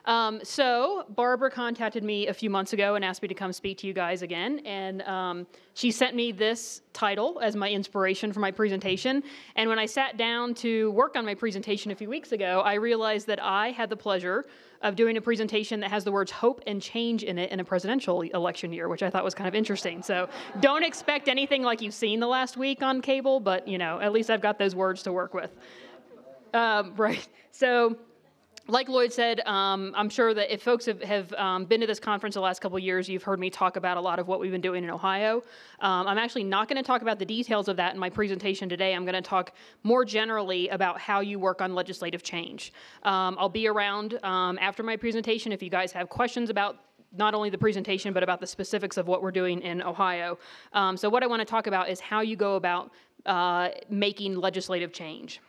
So Barbara contacted me a few months ago and asked me to come speak to you guys again. And she sent me this title as my inspiration for my presentation. And when I sat down to work on my presentation a few weeks ago, I realized that I had the pleasure of doing a presentation that has the words hope and change in it in a presidential election year, which I thought was kind of interesting. So don't expect anything like you've seen the last week on cable, but at least I've got those words to work with. Right. So like Lloyd said, I'm sure that if folks have been to this conference the last couple of years, you've heard me talk about a lot of what we've been doing in Ohio. I'm actually not going to talk about the details of that in my presentation today. I'm going to talk more generally about how you work on legislative change. I'll be around after my presentation if you guys have questions about not only the presentation, but about the specifics of what we're doing in Ohio. So what I want to talk about is how you go about making legislative change.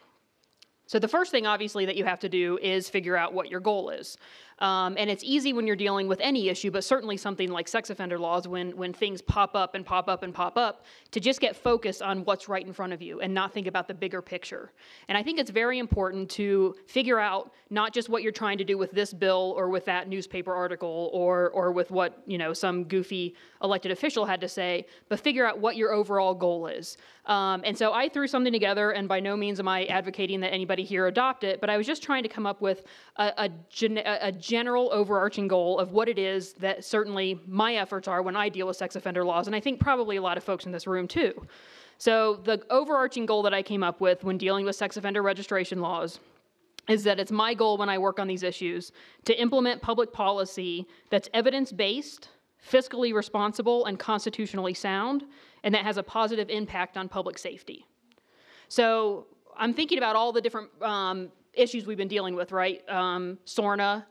So the first thing, obviously, that you have to do is figure out what your goal is. And it's easy when you're dealing with any issue, but certainly something like sex offender laws, when things pop up and pop up and pop up, to just get focused on what's right in front of you and not think about the bigger picture. And I think it's very important to figure out not just what you're trying to do with this bill or with that newspaper article or with what some goofy elected official had to say, but figure out what your overall goal is. And so I threw something together, and by no means am I advocating that anybody here adopt it, but I was just trying to come up with a general overarching goal of what it is that certainly my efforts are when I deal with sex offender laws, and I think probably a lot of folks in this room too. So the overarching goal that I came up with when dealing with sex offender registration laws is that it's my goal when I work on these issues to implement public policy that's evidence-based, fiscally responsible, and constitutionally sound, and that has a positive impact on public safety. So I'm thinking about all the different issues we've been dealing with, right? SORNA,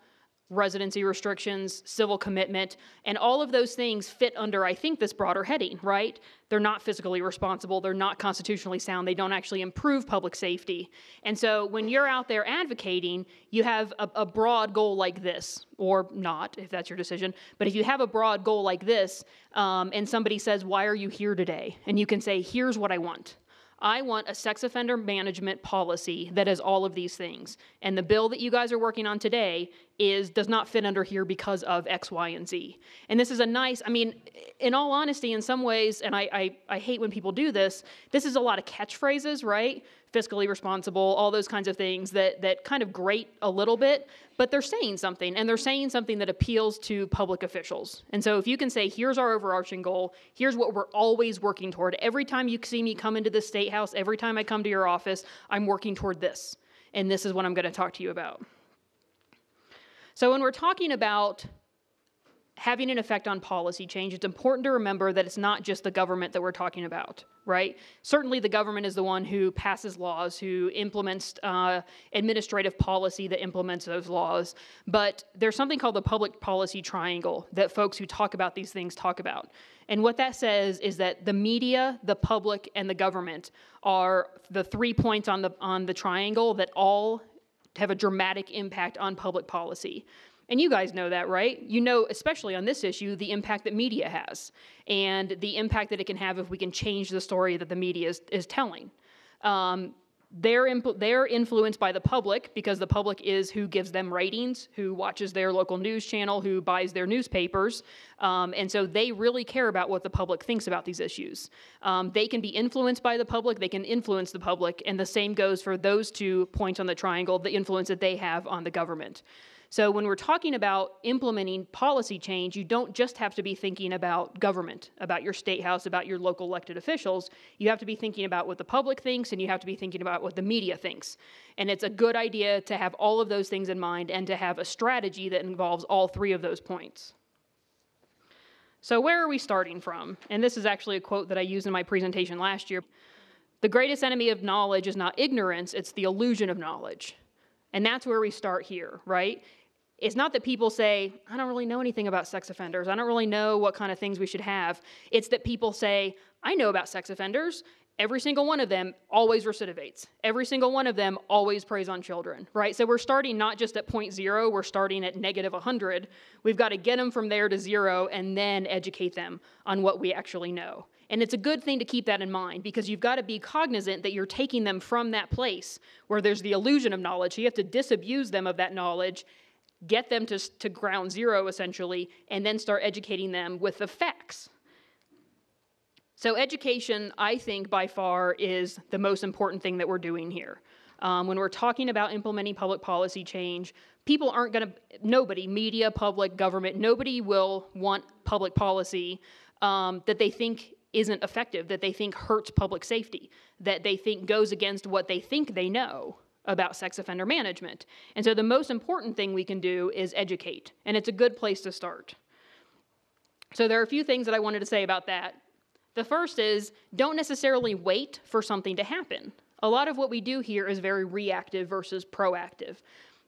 residency restrictions, civil commitment, and all of those things fit under, I think, this broader heading, right? They're not fiscally responsible, they're not constitutionally sound, they don't actually improve public safety. And so when you're out there advocating, you have a broad goal like this, or not, if that's your decision, but if you have a broad goal like this, and somebody says, "Why are you here today?" And you can say, "Here's what I want. I want a sex offender management policy that has all of these things. And the bill that you guys are working on today does not fit under here because of X, Y, and Z." And this is in all honesty, in some ways, and I hate when people do this is a lot of catchphrases, right? Fiscally responsible, all those kinds of things that kind of grate a little bit, but they're saying something, and they're saying something that appeals to public officials. And so if you can say, here's our overarching goal, here's what we're always working toward. Every time you see me come into the State House, every time I come to your office, I'm working toward this, and this is what I'm going to talk to you about. So when we're talking about having an effect on policy change, it's important to remember that it's not just the government that we're talking about, right? Certainly the government is the one who passes laws, who implements administrative policy that implements those laws, but there's something called the public policy triangle that folks who talk about these things talk about. And what that says is that the media, the public, and the government are the 3 points on the triangle that all have a dramatic impact on public policy. And you guys know that, right? You know, especially on this issue, the impact that media has and the impact that it can have if we can change the story that the media is telling. They're influenced by the public because the public is who gives them ratings, who watches their local news channel, who buys their newspapers. And so they really care about what the public thinks about these issues. They can be influenced by the public, they can influence the public, and the same goes for those 2 points on the triangle, the influence that they have on the government. So when we're talking about implementing policy change, you don't just have to be thinking about government, about your state house, about your local elected officials. You have to be thinking about what the public thinks, and you have to be thinking about what the media thinks. And it's a good idea to have all of those things in mind and to have a strategy that involves all 3 of those points. So where are we starting from? And this is actually a quote that I used in my presentation last year. The greatest enemy of knowledge is not ignorance, it's the illusion of knowledge. And that's where we start here, right? It's not that people say, I don't really know anything about sex offenders. I don't really know what kind of things we should have. It's that people say, I know about sex offenders. Every single one of them always recidivates. Every single one of them always preys on children, right? So we're starting not just at point 0, we're starting at negative 100. We've got to get them from there to 0 and then educate them on what we actually know. And it's a good thing to keep that in mind because you've got to be cognizant that you're taking them from that place where there's the illusion of knowledge. So you have to disabuse them of that knowledge, get them to ground zero, essentially, and then start educating them with the facts. So education, I think, by far, is the most important thing that we're doing here. When we're talking about implementing public policy change, people aren't going to, nobody, media, public, government, nobody will want public policy that they think isn't effective, that they think hurts public safety, that they think goes against what they think they know about sex offender management. And so the most important thing we can do is educate, and it's a good place to start. So there are a few things that I wanted to say about that. The first is, don't necessarily wait for something to happen. A lot of what we do here is very reactive versus proactive.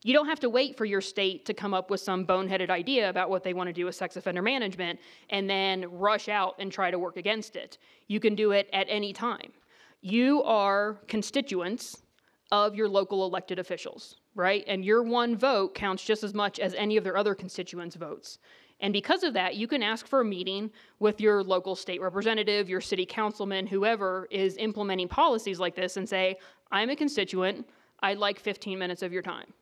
You don't have to wait for your state to come up with some boneheaded idea about what they want to do with sex offender management and then rush out and try to work against it. You can do it at any time. You are constituents of your local elected officials, right? And your one vote counts just as much as any of their other constituents' votes. And because of that, you can ask for a meeting with your local state representative, your city councilman, whoever is implementing policies like this, and say, I'm a constituent, I'd like 15 minutes of your time.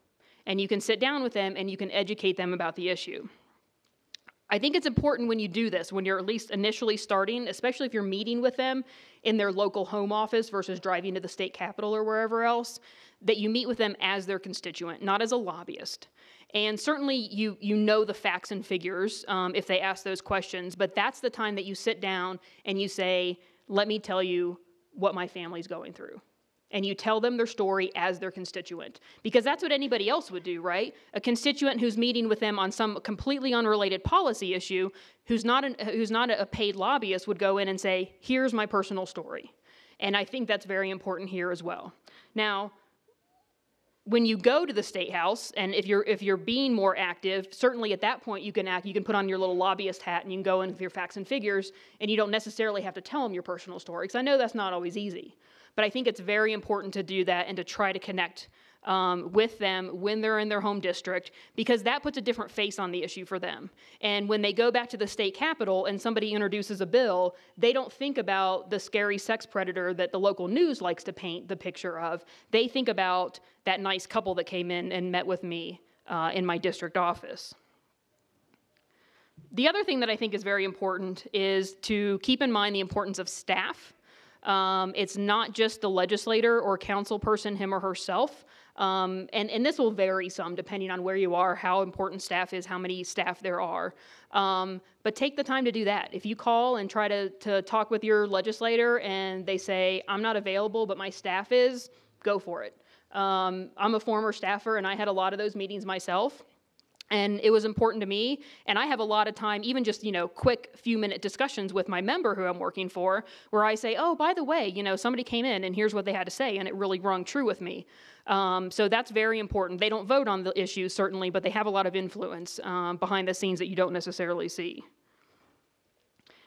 And you can sit down with them and you can educate them about the issue. I think it's important when you do this, when you're at least initially starting, especially if you're meeting with them in their local home office versus driving to the state capitol or wherever else, that you meet with them as their constituent, not as a lobbyist. And certainly you know the facts and figures if they ask those questions, but that's the time that you sit down and you say, let me tell you what my family's going through. And you tell them their story as their constituent. Because that's what anybody else would do, right? A constituent who's meeting with them on some completely unrelated policy issue, who's not a paid lobbyist, would go in and say, here's my personal story. And I think that's very important here as well. Now, when you go to the State House, and if you're being more active, certainly at that point you can put on your little lobbyist hat and you can go in with your facts and figures, and you don't necessarily have to tell them your personal story, because I know that's not always easy. But I think it's very important to do that and to try to connect with them when they're in their home district, because that puts a different face on the issue for them. And when they go back to the state capitol and somebody introduces a bill, they don't think about the scary sex predator that the local news likes to paint the picture of. They think about that nice couple that came in and met with me in my district office. The other thing that I think is very important is to keep in mind the importance of staff. It's not just the legislator or council person, him or herself. And this will vary some depending on where you are, how important staff is, how many staff there are. But take the time to do that. If you call and try to talk with your legislator and they say, I'm not available, but my staff is, go for it. I'm a former staffer and I had a lot of those meetings myself. And it was important to me, and I have a lot of time, even just, quick few-minute discussions with my member who I'm working for, where I say, oh, by the way, somebody came in, and here's what they had to say, and it really rung true with me. So that's very important. They don't vote on the issues, certainly, but they have a lot of influence behind the scenes that you don't necessarily see.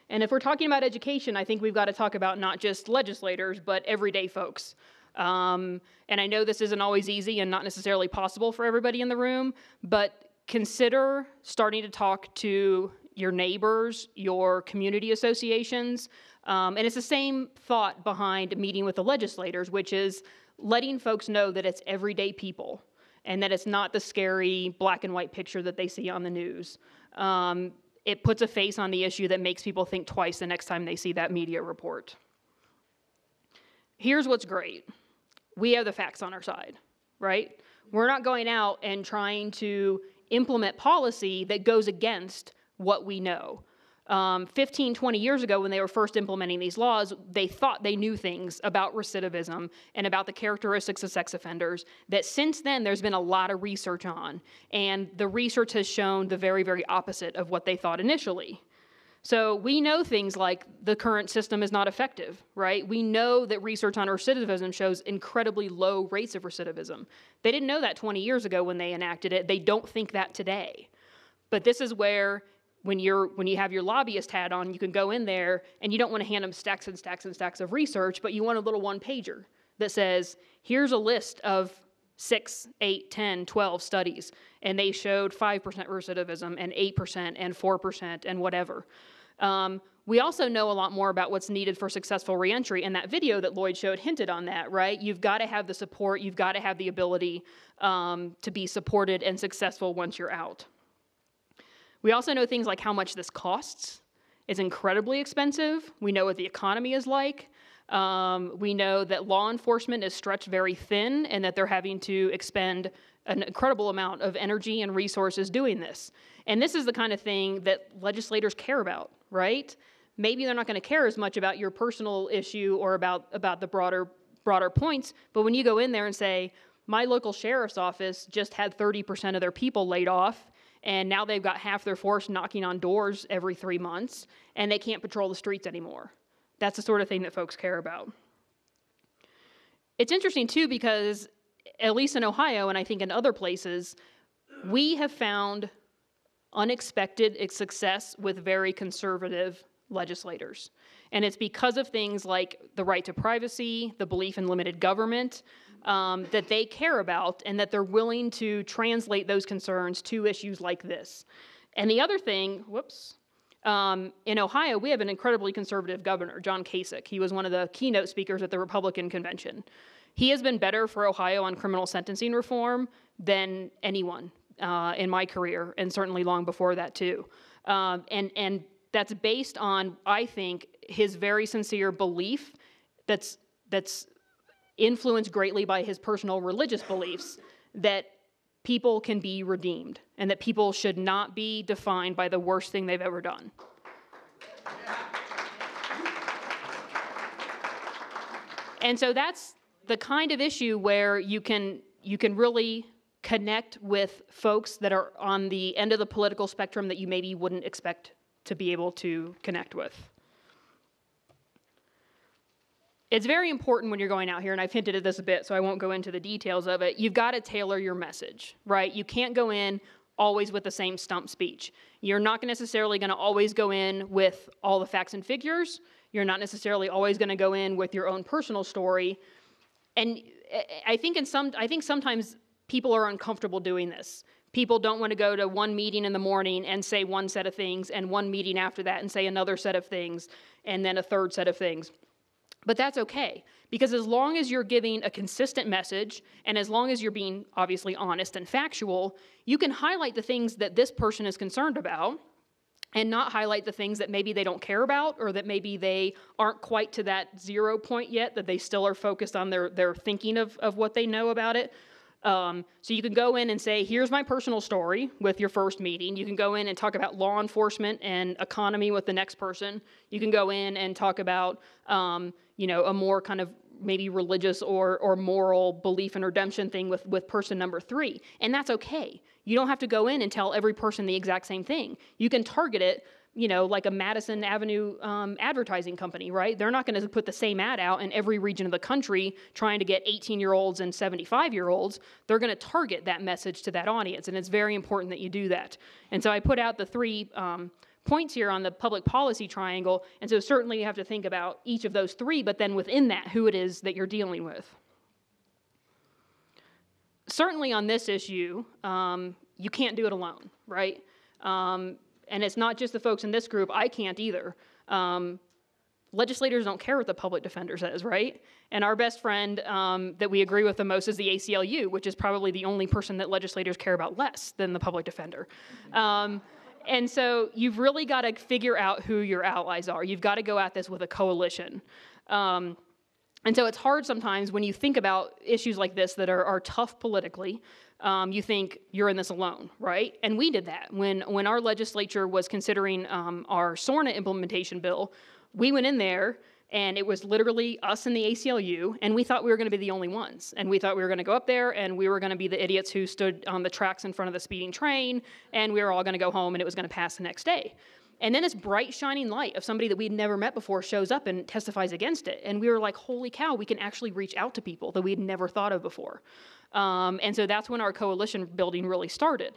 And if we're talking about education, I think we've got to talk about not just legislators, but everyday folks. And I know this isn't always easy and not necessarily possible for everybody in the room, but consider starting to talk to your neighbors, your community associations, and it's the same thought behind meeting with the legislators, which is letting folks know that it's everyday people and that it's not the scary black and white picture that they see on the news. It puts a face on the issue that makes people think twice the next time they see that media report. Here's what's great. We have the facts on our side, right? We're not going out and trying to implement policy that goes against what we know. 15, 20 years ago when they were first implementing these laws, they thought they knew things about recidivism and about the characteristics of sex offenders that since then there's been a lot of research on. And the research has shown the very, very opposite of what they thought initially. So we know things like the current system is not effective, right? We know that research on recidivism shows incredibly low rates of recidivism. They didn't know that 20 years ago when they enacted it. They don't think that today. But this is where when you have your lobbyist hat on, you can go in there and you don't want to hand them stacks and stacks and stacks of research, but you want a little one-pager that says, here's a list of 6, 8, 10, 12 studies, and they showed 5% recidivism and 8% and 4% and whatever. We also know a lot more about what's needed for successful reentry, and that video that Lloyd showed hinted on that, right? You've got to have the support, you've got to have the ability to be supported and successful once you're out. We also know things like how much this costs. It's incredibly expensive. We know what the economy is like. We know that law enforcement is stretched very thin and that they're having to expend an incredible amount of energy and resources doing this. And this is the kind of thing that legislators care about, right? Maybe they're not going to care as much about your personal issue or about the broader points, but when you go in there and say, my local sheriff's office just had 30% of their people laid off, and now they've got half their force knocking on doors every 3 months, and they can't patrol the streets anymore. That's the sort of thing that folks care about. It's interesting, too, because at least in Ohio, and I think in other places, we have found unexpected success with very conservative legislators. And it's because of things like the right to privacy, the belief in limited government, that they care about, and that they're willing to translate those concerns to issues like this. And the other thing, in Ohio, we have an incredibly conservative governor, John Kasich. He was one of the keynote speakers at the Republican convention. He has been better for Ohio on criminal sentencing reform than anyone in my career, and certainly long before that too. And that's based on, I think, his very sincere belief that's influenced greatly by his personal religious beliefs that people can be redeemed and that people should not be defined by the worst thing they've ever done. And so that's the kind of issue where you can really connect with folks that are on the end of the political spectrum that you maybe wouldn't expect to be able to connect with. It's very important when you're going out here, and I've hinted at this a bit, so I won't go into the details of it. You've got to tailor your message, right? You can't go in always with the same stump speech. You're not necessarily going to always go in with all the facts and figures. You're not necessarily always going to go in with your own personal story. And I think sometimes people are uncomfortable doing this. People don't want to go to one meeting in the morning and say one set of things, and one meeting after that and say another set of things, and then a third set of things. But that's okay, because as long as you're giving a consistent message, and as long as you're being obviously honest and factual, you can highlight the things that this person is concerned about and not highlight the things that maybe they don't care about, or that maybe they aren't quite to that 0 point yet, that they still are focused on their thinking of what they know about it. So you can go in and say, here's my personal story with your first meeting. You can go in and talk about law enforcement and economy with the next person. You can go in and talk about, a more kind of maybe religious or moral belief and redemption thing with person number 3. And that's okay. You don't have to go in and tell every person the exact same thing. You can target it, like a Madison Avenue advertising company, right? They're not going to put the same ad out in every region of the country trying to get 18-year-olds and 75-year-olds. They're going to target that message to that audience, and it's very important that you do that. And so I put out the 3 points here on the public policy triangle, and so certainly you have to think about each of those 3, but then within that, who it is that you're dealing with. Certainly on this issue, you can't do it alone, right? And it's not just the folks in this group. I can't either. Legislators don't care what the public defender says, right? And our best friend that we agree with the most is the ACLU, which is probably the only person that legislators care about less than the public defender. And so you've really got to figure out who your allies are. You've got to go at this with a coalition. And so it's hard sometimes when you think about issues like this that are tough politically. You think you're in this alone, right? And we did that. When our legislature was considering our SORNA implementation bill, we went in there, and it was literally us and the ACLU, and we thought we were going to be the only ones. And we thought we were going to go up there, and we were going to be the idiots who stood on the tracks in front of the speeding train, and we were all going to go home, and it was going to pass the next day. And then this bright, shining light of somebody that we'd never met before shows up and testifies against it. And we were like, holy cow, we can actually reach out to people that we'd never thought of before. And so that's when our coalition building really started.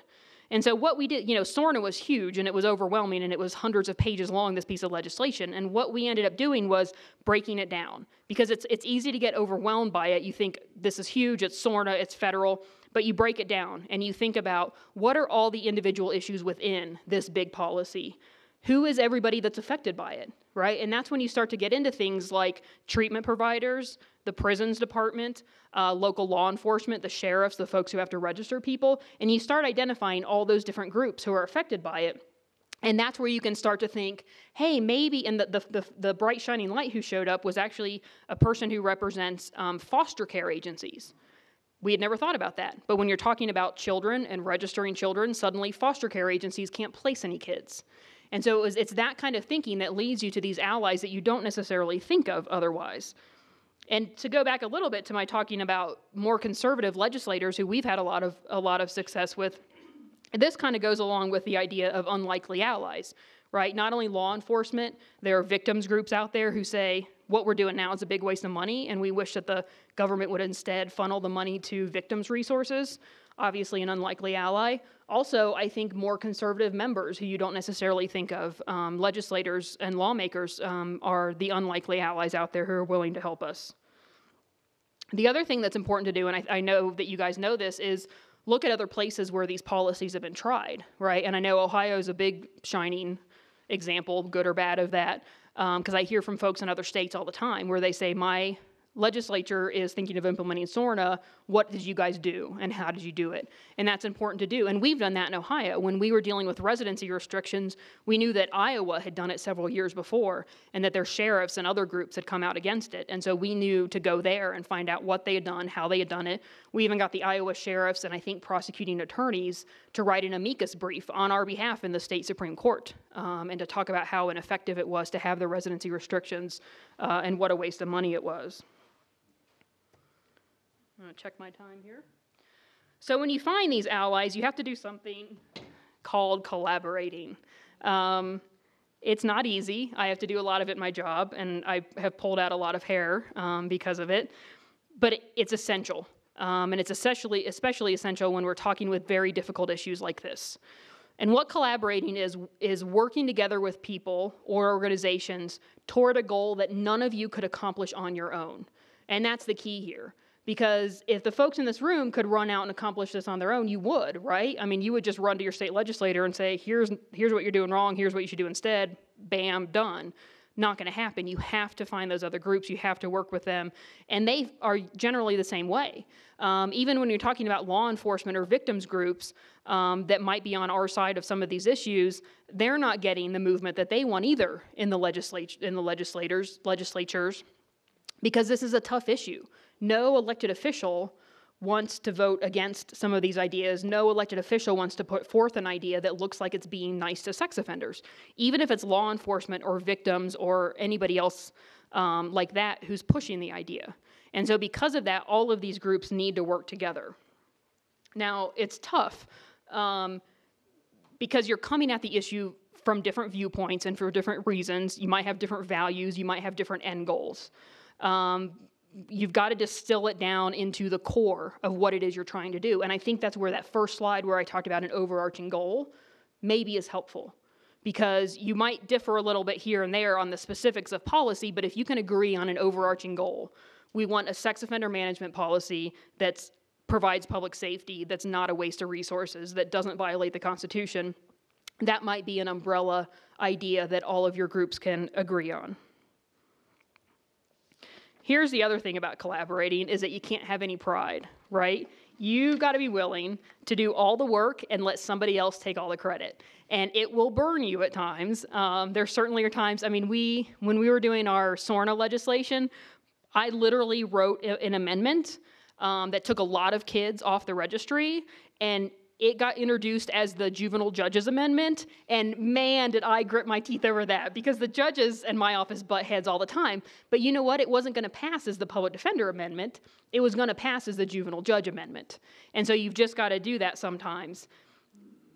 And so what we did, SORNA was huge, and it was overwhelming, and it was hundreds of pages long, this piece of legislation. And what we ended up doing was breaking it down, because it's easy to get overwhelmed by it. You think, this is huge, it's SORNA, it's federal, but you break it down, and you think about, what are all the individual issues within this big policy? who is everybody that's affected by it, right? And that's when you start to get into things like treatment providers, the prisons department, local law enforcement, the sheriffs, the folks who have to register people, and you start identifying all those different groups who are affected by it. And that's where you can start to think, hey, maybe, and the bright shining light who showed up was actually a person who represents foster care agencies. We had never thought about that. But when you're talking about children and registering children, suddenly foster care agencies can't place any kids. And so it's that kind of thinking that leads you to these allies that you don't necessarily think of otherwise. And to go back a little bit to my talking about more conservative legislators who we've had a lot of success with, this kind of goes along with the idea of unlikely allies, right? Not only law enforcement, there are victims groups out there who say, what we're doing now is a big waste of money, and we wish that the government would instead funnel the money to victims' resources. Obviously an unlikely ally. Also, I think more conservative members who you don't necessarily think of, legislators and lawmakers, are the unlikely allies out there who are willing to help us. The other thing that's important to do, and I know that you guys know this, is look at other places where these policies have been tried, right? And I know Ohio is a big shining example, good or bad, of that, because I hear from folks in other states all the time where they say, my legislature is thinking of implementing SORNA. What did you guys do, and how did you do it? And that's important to do. And we've done that in Ohio. When we were dealing with residency restrictions, we knew that Iowa had done it several years before, and that their sheriffs and other groups had come out against it. And so we knew to go there and find out what they had done, how they had done it. We even got the Iowa sheriffs and I think prosecuting attorneys to write an amicus brief on our behalf in the state Supreme Court, and to talk about how ineffective it was to have the residency restrictions, and what a waste of money it was. I'm going to check my time here. So when you find these allies, you have to do something called collaborating. It's not easy. I have to do a lot of it in my job, and I have pulled out a lot of hair because of it. But it's essential, and it's especially essential when we're talking with very difficult issues like this. And what collaborating is working together with people or organizations toward a goal that none of you could accomplish on your own. And that's the key here. Because if the folks in this room could run out and accomplish this on their own, you would, right? I mean, you would just run to your state legislator and say, here's what you're doing wrong, here's what you should do instead, bam, done. Not going to happen. You have to find those other groups, you have to work with them, and they are generally the same way. Even when you're talking about law enforcement or victims groups that might be on our side of some of these issues, they're not getting the movement that they want either in the legislatures, because this is a tough issue. No elected official wants to vote against some of these ideas. No elected official wants to put forth an idea that looks like it's being nice to sex offenders, even if it's law enforcement or victims or anybody else like that who's pushing the idea. And so because of that, all of these groups need to work together. Now, it's tough because you're coming at the issue from different viewpoints and for different reasons. You might have different values. You might have different end goals. You've got to distill it down into the core of what it is you're trying to do. And I think that's where that first slide where I talked about an overarching goal maybe is helpful. Because you might differ a little bit here and there on the specifics of policy, but if you can agree on an overarching goal, we want a sex offender management policy that provides public safety, that's not a waste of resources, that doesn't violate the Constitution, that might be an umbrella idea that all of your groups can agree on. Here's the other thing about collaborating is that you can't have any pride, right? You got to be willing to do all the work and let somebody else take all the credit. And it will burn you at times. There certainly are times, I mean, when we were doing our SORNA legislation, I literally wrote an amendment that took a lot of kids off the registry, and it got introduced as the juvenile judges amendment, and man, did I grit my teeth over that, because the judges in my office butt heads all the time. But you know what? It wasn't going to pass as the public defender amendment. It was going to pass as the juvenile judge amendment. And so you've just got to do that sometimes.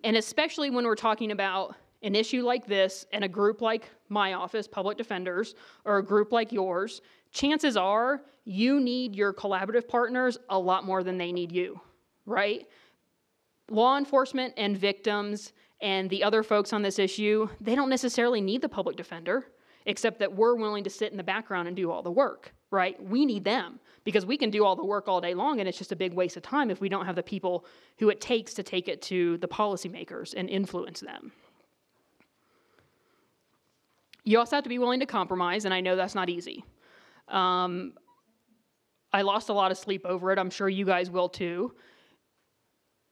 And especially when we're talking about an issue like this and a group like my office, public defenders, or a group like yours, chances are you need your collaborative partners a lot more than they need you, right? Law enforcement and victims and the other folks on this issue, they don't necessarily need the public defender, except that we're willing to sit in the background and do all the work, right? We need them because we can do all the work all day long, and it's just a big waste of time if we don't have the people who it takes to take it to the policymakers and influence them. You also have to be willing to compromise, and I know that's not easy. I lost a lot of sleep over it. I'm sure you guys will too.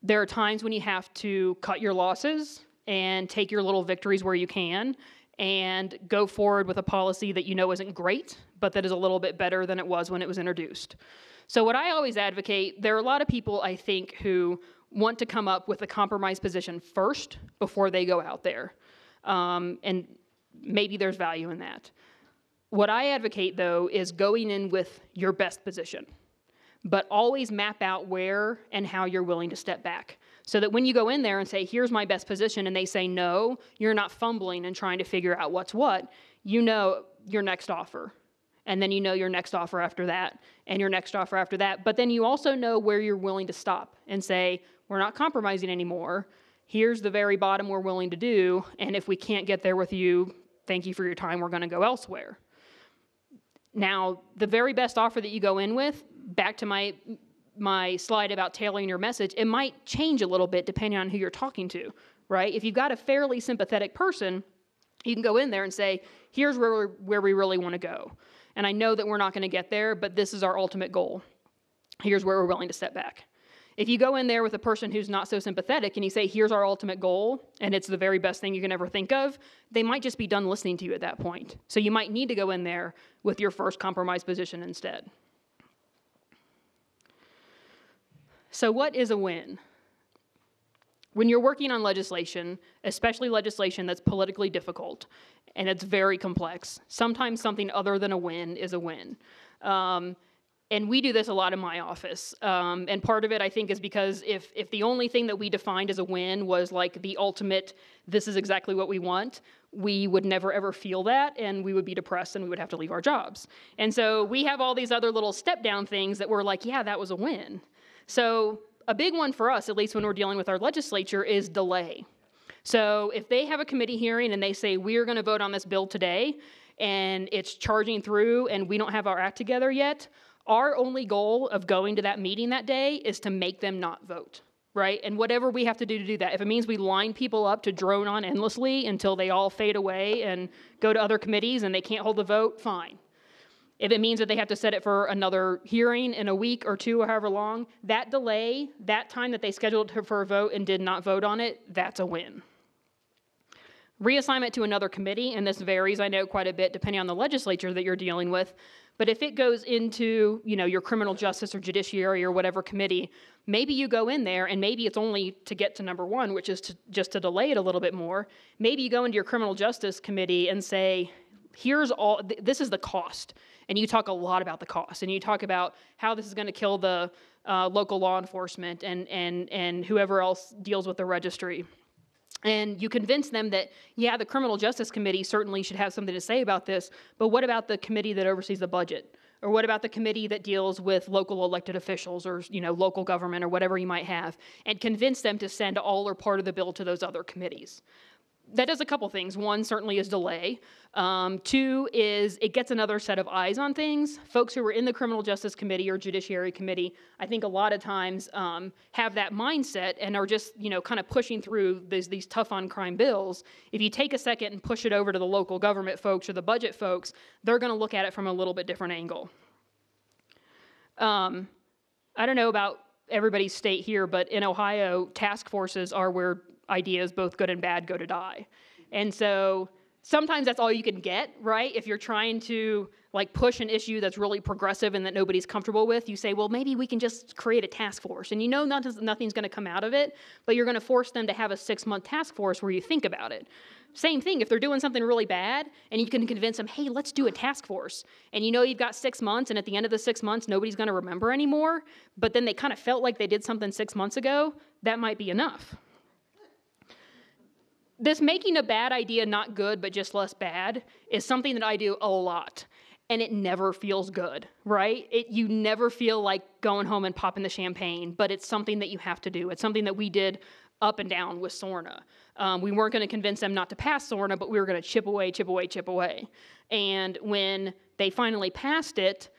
There are times when you have to cut your losses and take your little victories where you can and go forward with a policy that you know isn't great, but that is a little bit better than it was when it was introduced. So what I always advocate, there are a lot of people, I think, who want to come up with a compromise position first before they go out there. And maybe there's value in that. What I advocate, though, is going in with your best position, but always map out where and how you're willing to step back. So that when you go in there and say, here's my best position, and they say no, you're not fumbling and trying to figure out what's what. You know your next offer. And then you know your next offer after that, and your next offer after that. But then you also know where you're willing to stop and say, we're not compromising anymore. Here's the very bottom we're willing to do, and if we can't get there with you, thank you for your time, we're going to go elsewhere. Now, the very best offer that you go in with, back to my slide about tailoring your message, it might change a little bit depending on who you're talking to, right? If you've got a fairly sympathetic person, you can go in there and say, here's where we really want to go. And I know that we're not going to get there, but this is our ultimate goal. Here's where we're willing to step back. If you go in there with a person who's not so sympathetic and you say, here's our ultimate goal, and it's the very best thing you can ever think of, they might just be done listening to you at that point. So you might need to go in there with your first compromise position instead. So what is a win? When you're working on legislation, especially legislation that's politically difficult and it's very complex, sometimes something other than a win is a win. And we do this a lot in my office. And part of it, I think, is because if the only thing that we defined as a win was like the ultimate, this is exactly what we want, we would never ever feel that, and we would be depressed and we would have to leave our jobs. And so we have all these other little step down things that we're like, yeah, that was a win. So a big one for us, at least when we're dealing with our legislature, is delay. So if they have a committee hearing and they say, we're going to vote on this bill today, and it's charging through and we don't have our act together yet, our only goal of going to that meeting that day is to make them not vote, right? And whatever we have to do that, if it means we line people up to drone on endlessly until they all fade away and go to other committees and they can't hold the vote, fine. If it means that they have to set it for another hearing in a week or two or however long, that delay, that time that they scheduled for a vote and did not vote on it, that's a win. Reassignment to another committee, and this varies, I know, quite a bit depending on the legislature that you're dealing with, but if it goes into, your criminal justice or judiciary or whatever committee, maybe you go in there and maybe it's only to get to number one, which is just to delay it a little bit more. Maybe you go into your criminal justice committee and say, this is the cost. And you talk a lot about the cost, and you talk about how this is going to kill the local law enforcement and whoever else deals with the registry. And you convince them that, yeah, the criminal justice committee certainly should have something to say about this, but what about the committee that oversees the budget? Or what about the committee that deals with local elected officials or, local government or whatever you might have? And convince them to send all or part of the bill to those other committees. That does a couple things. One certainly is delay. Two is it gets another set of eyes on things. Folks who are in the criminal justice committee or judiciary committee, I think a lot of times have that mindset and are just, kind of pushing through these tough on crime bills. If you take a second and push it over to the local government folks or the budget folks, they're going to look at it from a little bit different angle. I don't know about everybody's state here, but in Ohio, task forces are where ideas, both good and bad, go to die. And so sometimes that's all you can get, right? If you're trying to push an issue that's really progressive and that nobody's comfortable with, you say, well, maybe we can just create a task force. And nothing's going to come out of it, but you're going to force them to have a 6-month task force where you think about it. Same thing, if they're doing something really bad and you can convince them, hey, let's do a task force. And you've got 6 months, and at the end of the 6 months, nobody's going to remember anymore, but then they kind of felt like they did something 6 months ago, that might be enough. This making a bad idea not good, but just less bad, is something that I do a lot. And it never feels good, right? You never feel like going home and popping the champagne, but it's something that you have to do. It's something that we did up and down with SORNA. We weren't going to convince them not to pass SORNA, but we were going to chip away. And when they finally passed it,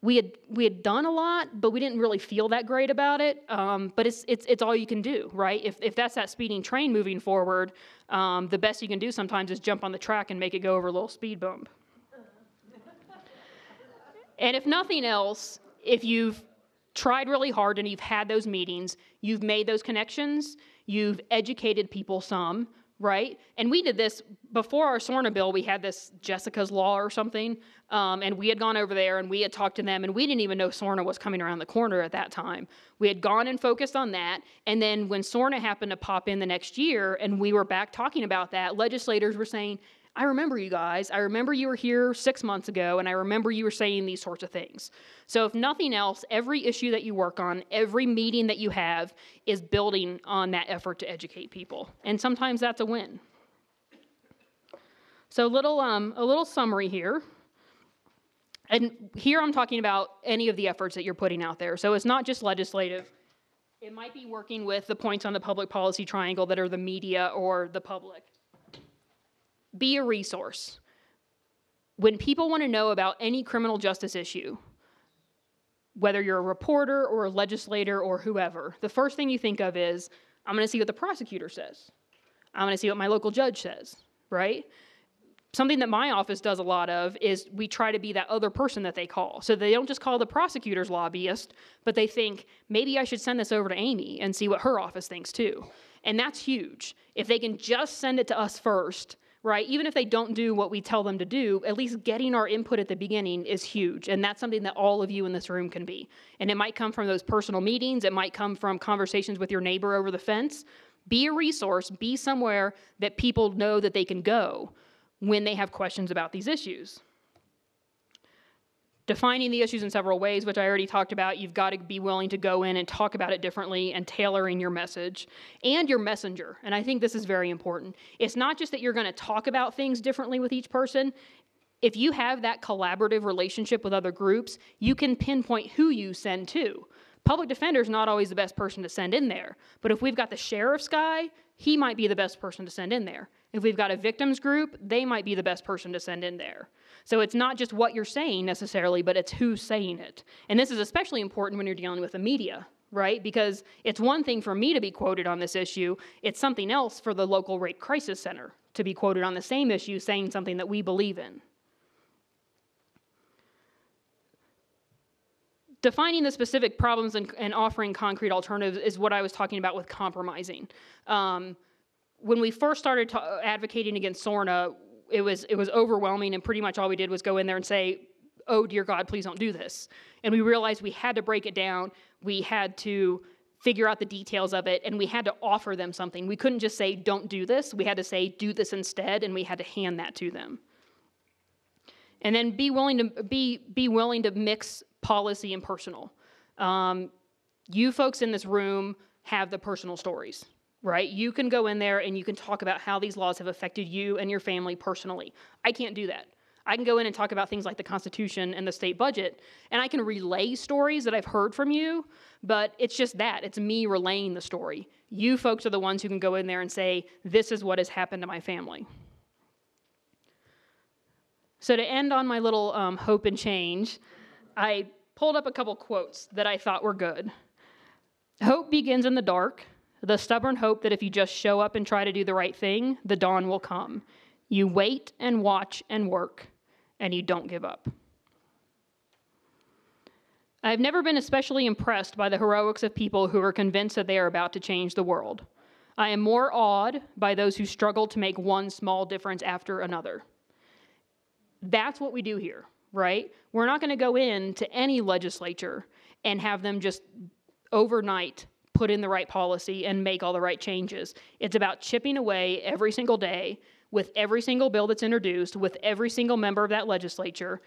we had done a lot, but we didn't really feel that great about it. But it's all you can do, right? If that's that speeding train moving forward, the best you can do sometimes is jump on the track and make it go over a little speed bump. And if nothing else, if you've tried really hard and you've had those meetings, you've made those connections, you've educated people some, right? And we did this before our SORNA bill. We had this Jessica's Law or something, and we had gone over there and we had talked to them, and we didn't even know SORNA was coming around the corner at that time. We had gone and focused on that, and then when SORNA happened to pop in the next year and we were back talking about that, legislators were saying, I remember you guys. I remember you were here 6 months ago, and I remember you were saying these sorts of things. So if nothing else, every issue that you work on, every meeting that you have is building on that effort to educate people. And sometimes that's a win. So a little summary here. And here I'm talking about any of the efforts that you're putting out there. So it's not just legislative. It might be working with the points on the public policy triangle that are the media or the public. Be a resource. When people want to know about any criminal justice issue, whether you're a reporter or a legislator or whoever, the first thing you think of is, I'm going to see what the prosecutor says. I'm going to see what my local judge says, right? Something that my office does a lot of is we try to be that other person that they call. So they don't just call the prosecutor's lobbyist, but they think, maybe I should send this over to Amy and see what her office thinks too. And that's huge. If they can just send it to us first, right? Even if they don't do what we tell them to do, at least getting our input at the beginning is huge. And that's something that all of you in this room can be. And it might come from those personal meetings. It might come from conversations with your neighbor over the fence. Be a resource. Be somewhere that people know that they can go when they have questions about these issues. Defining the issues in several ways, which I already talked about. You've got to be willing to go in and talk about it differently and tailoring your message and your messenger. And I think this is very important. It's not just that you're going to talk about things differently with each person. If you have that collaborative relationship with other groups, you can pinpoint who you send to. Public defender is not always the best person to send in there. But if we've got the sheriff's guy, he might be the best person to send in there. If we've got a victims group, they might be the best person to send in there. So it's not just what you're saying necessarily, but it's who's saying it. And this is especially important when you're dealing with the media, right? Because it's one thing for me to be quoted on this issue. It's something else for the local rape crisis center to be quoted on the same issue saying something that we believe in. Defining the specific problems and offering concrete alternatives is what I was talking about with compromising. When we first started advocating against SORNA, it was overwhelming, and pretty much all we did was go in there and say, oh, dear God, please don't do this. And we realized we had to break it down. We had to figure out the details of it, and we had to offer them something. We couldn't just say, don't do this. We had to say, do this instead, and we had to hand that to them. And then be willing to mix policy and personal. You folks in this room have the personal stories, right? You can go in there and you can talk about how these laws have affected you and your family personally. I can't do that. I can go in and talk about things like the Constitution and the state budget, and I can relay stories that I've heard from you, but it's just that. It's me relaying the story. You folks are the ones who can go in there and say, this is what has happened to my family. So to end on my little hope and change, I pulled up a couple quotes that I thought were good. Hope begins in the dark, the stubborn hope that if you just show up and try to do the right thing, the dawn will come. You wait and watch and work, and you don't give up. I've never been especially impressed by the heroics of people who are convinced that they are about to change the world. I am more awed by those who struggle to make one small difference after another. That's what we do here, right? We're not going to go into any legislature and have them just overnight put in the right policy and make all the right changes. It's about chipping away every single day with every single bill that's introduced, with every single member of that legislature,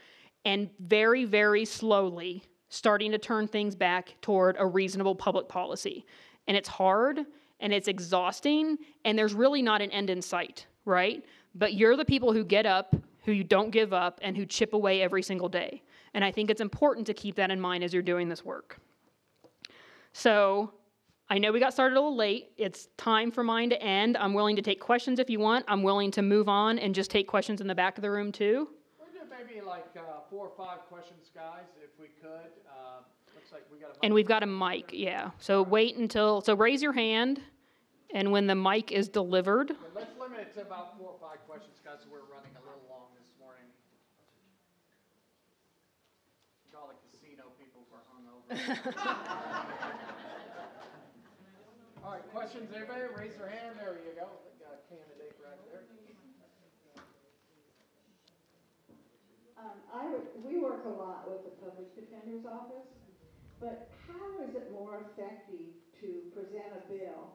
and very, very slowly starting to turn things back toward a reasonable public policy. And it's hard, and it's exhausting, and there's really not an end in sight, right? But you're the people who get up, who you don't give up, and who chip away every single day. And I think it's important to keep that in mind as you're doing this work. So I know we got started a little late. It's time for mine to end. I'm willing to take questions if you want. I'm willing to move on and just take questions in the back of the room too. Would you maybe like 4 or 5 questions, guys, if we could. Looks like we got a mic. And we've got a mic, yeah. So wait until, so raise your hand, and when the mic is delivered. And let's limit it to about 4 or 5 questions, guys, so we're running a little long this morning. All the casino people were hungover. All right, questions, everybody? Raise your hand. There you go. We got a candidate right there. We work a lot with the Public Defender's Office, but how is it more effective to present a bill?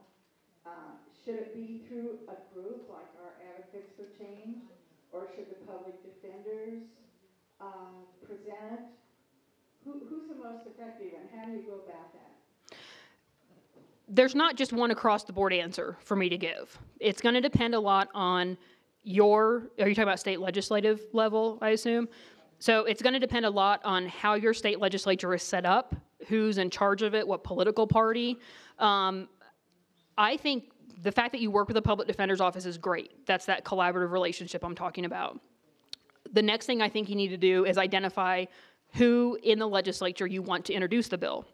Should it be through a group like our Advocates for Change, or should the public defenders present it? Who's the most effective, and how do you go about that? There's not just one across-the-board answer for me to give. It's going to depend a lot on are you talking about state legislative level, I assume? So it's going to depend a lot on how your state legislature is set up, who's in charge of it, what political party. I think the fact that you work with the Public Defender's Office is great. That's that collaborative relationship I'm talking about. The next thing I think you need to do is identify who in the legislature you want to introduce the bill.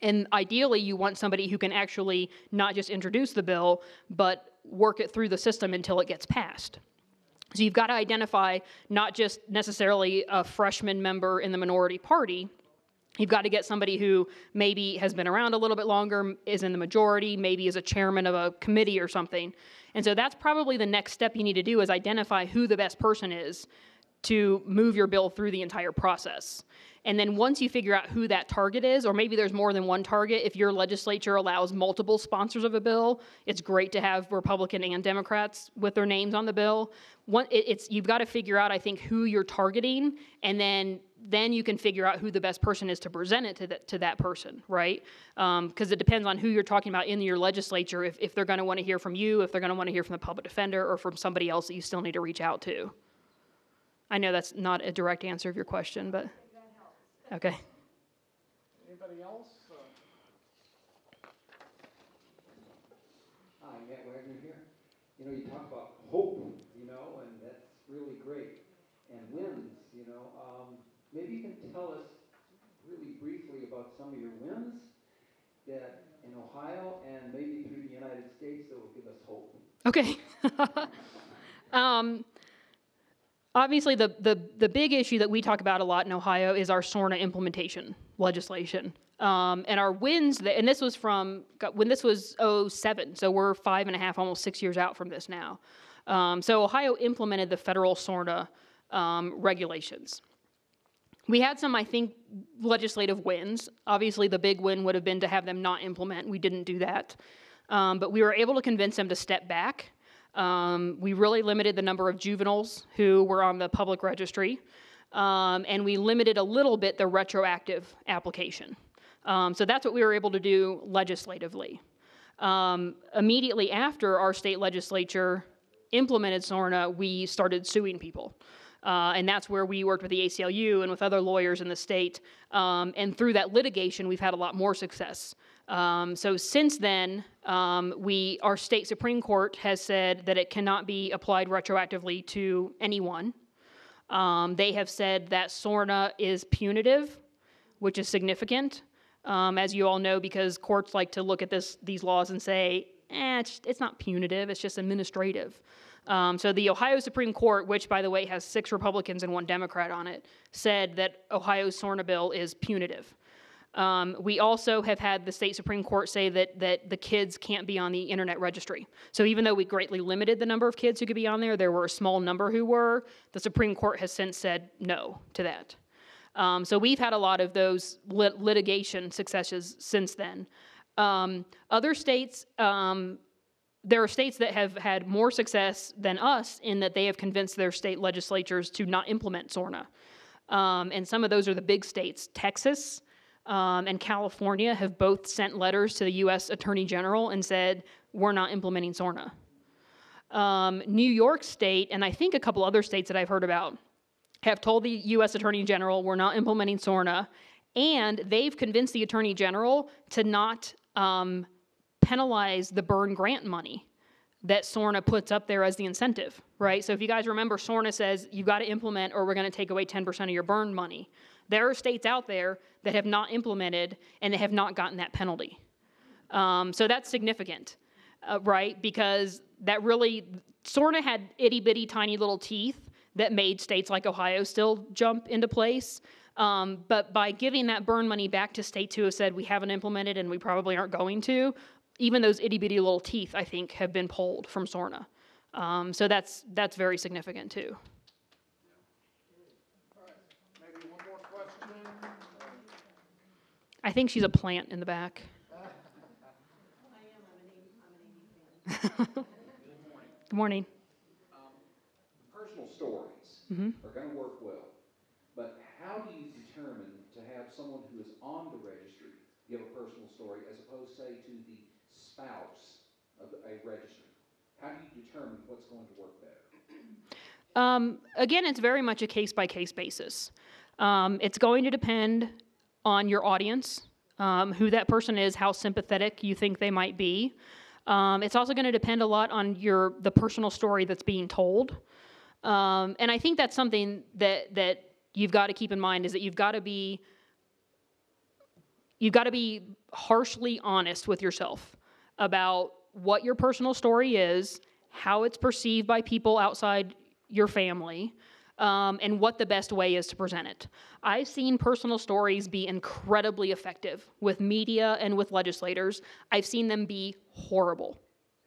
And ideally, you want somebody who can actually not just introduce the bill, but work it through the system until it gets passed. So you've got to identify not just necessarily a freshman member in the minority party. You've got to get somebody who maybe has been around a little bit longer, is in the majority, maybe is a chairman of a committee or something. And so that's probably the next step you need to do, is identify who the best person is to move your bill through the entire process. And then once you figure out who that target is, or maybe there's more than one target, if your legislature allows multiple sponsors of a bill, it's great to have Republican and Democrats with their names on the bill. You've got to figure out, I think, who you're targeting, and then you can figure out who the best person is to present it to that person, right? Because it depends on who you're talking about in your legislature, if they're going to want to hear from you, if they're going to want to hear from the public defender, or from somebody else that you still need to reach out to. I know that's not a direct answer of your question, but okay. Anybody else? Hi, Matt Wagner here. You talk about hope, and that's really great. And wins, maybe you can tell us really briefly about some of your wins that in Ohio and maybe through the United States that will give us hope. Okay. Obviously, the big issue that we talk about a lot in Ohio is our SORNA implementation legislation. And our wins, and this was when this was 2007, so we're 5.5, almost 6 years out from this now. So Ohio implemented the federal SORNA regulations. We had some, I think, legislative wins. Obviously, the big win would have been to have them not implement. We didn't do that. But we were able to convince them to step back. We really limited the number of juveniles who were on the public registry, and we limited a little bit the retroactive application. So that's what we were able to do legislatively. Immediately after our state legislature implemented SORNA, we started suing people. And that's where we worked with the ACLU and with other lawyers in the state. And through that litigation, we've had a lot more success. So since then, our state Supreme Court has said that it cannot be applied retroactively to anyone. They have said that SORNA is punitive, which is significant, as you all know, because courts like to look at these laws and say, it's not punitive, it's just administrative. So the Ohio Supreme Court, which, by the way, has 6 Republicans and 1 Democrat on it, said that Ohio's SORNA bill is punitive. We also have had the state Supreme Court say that the kids can't be on the internet registry. So even though we greatly limited the number of kids who could be on there were a small number who were. The Supreme Court has since said no to that. So we've had a lot of those litigation successes since then. Other states, there are states that have had more success than us in that they have convinced their state legislatures to not implement SORNA. And some of those are the big states. Texas and California have both sent letters to the U.S. Attorney General and said, we're not implementing SORNA. New York State, and I think a couple other states that I've heard about, have told the U.S. Attorney General, we're not implementing SORNA, and they've convinced the Attorney General to not penalize the burn grant money that SORNA puts up there as the incentive, right? So if you guys remember, SORNA says you've got to implement or we're going to take away 10% of your burn money. There are states out there that have not implemented and they have not gotten that penalty. So that's significant, right? Because that really, SORNA had itty bitty tiny little teeth that made states like Ohio still jump into place. But by giving that burn money back to states who have said we haven't implemented and we probably aren't going to, even those itty bitty little teeth, I think, have been pulled from SORNA. So that's very significant too. All right, maybe one more question. I think she's a plant in the back. Good morning. Personal stories are going to work well, but how do you determine to have someone who is on the registry give a personal story as opposed, say, to the spouse of a registry? How do you determine what's going to work better? Again, it's very much a case-by-case basis. It's going to depend on your audience, who that person is, how sympathetic you think they might be. It's also going to depend a lot on the personal story that's being told. And I think that's something that you've got to keep in mind, is that you've got to be harshly honest with yourself about what your personal story is, how it's perceived by people outside your family, and what the best way is to present it. I've seen personal stories be incredibly effective with media and with legislators. I've seen them be horrible,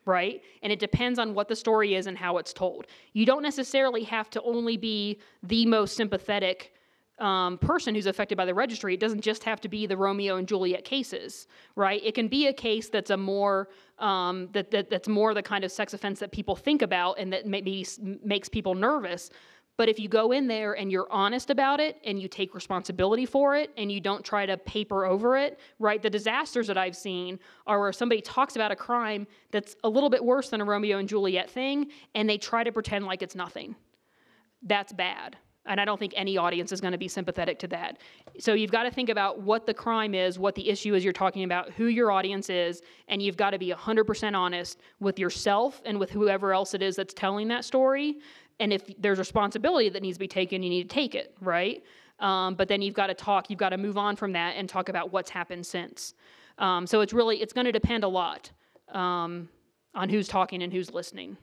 right? And it depends on what the story is and how it's told. You don't necessarily have to only be the most sympathetic person who's affected by the registry. It doesn't just have to be the Romeo and Juliet cases, right? It can be a case that's a more that's more the kind of sex offense that people think about and that maybe makes people nervous. But if you go in there and you're honest about it and you take responsibility for it and you don't try to paper over it, right? The disasters that I've seen are where somebody talks about a crime that's a little bit worse than a Romeo and Juliet thing and they try to pretend like it's nothing. That's bad. And I don't think any audience is going to be sympathetic to that. So you've got to think about what the crime is, what the issue is you're talking about, who your audience is, and you've got to be 100% honest with yourself and with whoever else it is that's telling that story. And if there's responsibility that needs to be taken, you need to take it, right? But then you've got to move on from that and talk about what's happened since. So it's going to depend a lot on who's talking and who's listening.